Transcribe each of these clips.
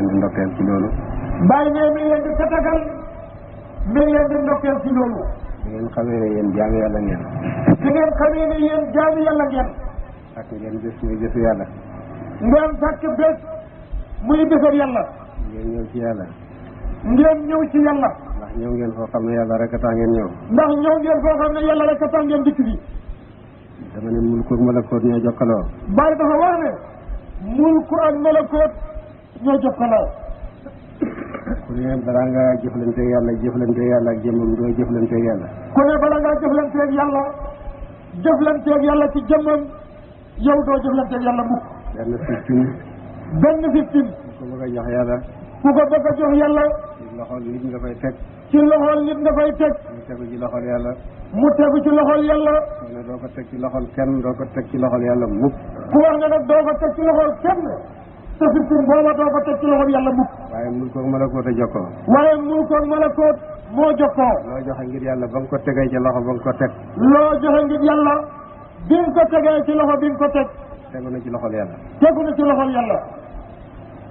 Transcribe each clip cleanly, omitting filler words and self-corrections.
leen di ndokkeel ci loolu. bàyyi ne mi ngi leen di tatagal mi ngi leen di ndokkeel ci loolu. di ngeen xamee ne yéen jaami yàlla ngeen. di ngeen xamee ne yéen jaami yàlla ngeen. ak ngeen bés muy bésu yàlla. ngeen sàkk bés muy bésab yàlla. ngeen ñëw ci yàlla. ngeen ñëw ci yàlla. ndax ñëw ngeen foo xam ne yàlla rek a tax ngeen ñëw. ndax ñëw ngeen foo xam ne yàlla rek a tax ngeen dikk bi. dama ne mulku ak malakoot ñoo jokkaloo. Baay dafa wax ne mulku ak malakoot ñoo jokkaloo. ku ne balaa ngaa jëflanteeg yàlla ak jëmmam doo jëflanteeg yàlla. ku ne bala ngaa jëflanteeg yàlla ci jëmmam yow doo jëflanteeg yàlla mukk. benn fiftin. ku ko bëgg a jox yàlla. ku ko bëgg a jox yàlla. ci loxol nit nga fay teg. ci loxol nit nga fay teg. mu tegu ci loxol yàlla. mu tegu ci loxol yàlla. mu ne doo ko teg ci loxol kenn doo ko teg ci loxol yàlla mukk. ku wax ne nag doo ko teg ci loxol kenn te fiftin booba doo ko teg ci loxol yàlla mukk. waaye mulku ak malakoot a jokkoo. waaye mulku ak malakoot moo jokkoo. loo joxe ngir yàlla ba nga ko tegee ci loxo ba nga ko teg. loo joxe ngir yàlla bi nga ko tegee ci loxo bi nga ko teg. tegu na ci loxol yàlla. tegu na ci loxol yàlla.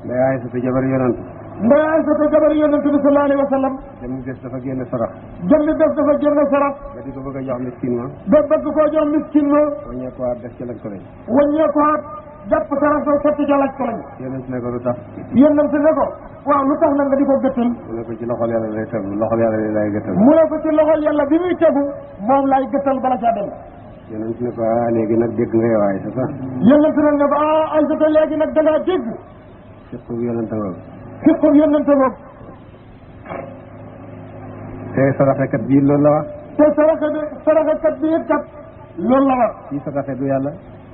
Ndey Aysatu jabar yonent. Ndey Aysatu jabar yonent bi sallallahu alayhi wa sallam. jëmmi bés dafa génne sarax. jëmmi bés dafa génne sarax. ba di ko bëgg a jox miskin ma. ba bëgg koo jox miskin ma. wàññeekuwaat def ci lañ ko lañ. wàññeekuwaat jàpp sarax soo sotti ca laaj ko lañ. yonent ne ko lu tax. yonent ne ko waaw lu tax nag nga di ko gëttal. mu ne ko ci loxol yàlla lay tegu loxol yàlla lay gëttal. mu ne ko ci loxol yàlla bi muy tegu moom laay gëttal bala caa dem. yonent ne ko léegi nag dégg nga yow Aysata. yonent ne ko Aysata léegi nag da ngaa dégg. fiqhu yonent ngoog. fiqhu yonent ngoog. te saraxekat bii loolu la wax. te saraxekat bii it kat loolu la wax. kii saraxe du yàlla.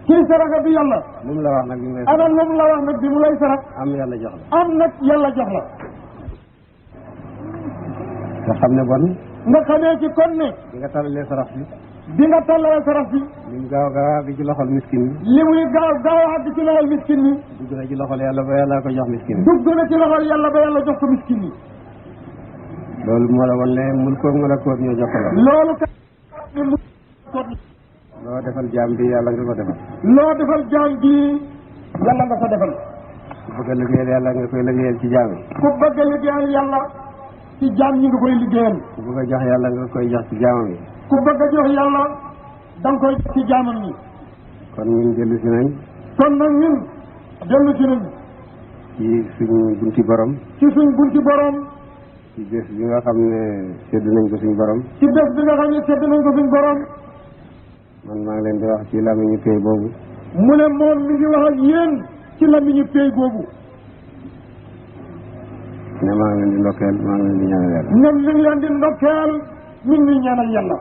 kii saraxe du yàlla. lu mu la wax nag bi mu lay. ana lu mu la wax nag bi mu lay sarax. am yàlla jox la. am nag yàlla jox la. nga xam ne bon. nga xamee ci kon ne. bi nga tàllalee sarax bi. bi nga tàllalee sarax bi. li mu gaaw gaaw àgg ci loxol miskin mi. li muy gaaw gaaw àgg ci loxol miskin mi. dugg na ci loxol yàlla ba yàlla ko jox miskin mi. dugg na ci loxol yàlla ba yàlla jox ko miskin mi. loolu moo la wan ne mulku ak malakoot ñoo jokkaloo. loolu kat loo defal jaam bi yàlla nga ko defal. loo defal jaam bi yàlla nga ko defal. ku bëgg a liggéeyal yàlla nga koy liggéeyal ci jaam yi. ku bëgg a liggéeyal yàlla ci jaam ñi nga koy liggéeyal. ku bëgg a jox yàlla nga koy jox ci jaamam yi. ku bëgg a jox yàlla da nga koy jox ci jaamam yi. kon ñun dellu si nañ. kon nag ñun dellu si nañ. ci suñu bunti borom. ci suñ bunti borom. ci bés bi nga xam ne sédd nañ ko suñu borom. ci bés bi nga xam ne sédd nañ ko suñu borom. man maa ngi leen di wax ci làmmiñu pay boobu. mu ne moom mi ngi wax ak yéen ci làmmiñu pay boobu. ne maa ngi leen di ndokkeel maa ngi leen di ñaanal yàlla. ñoom mi ngi leen di ndokkeel mi ngi ñaanal yàlla.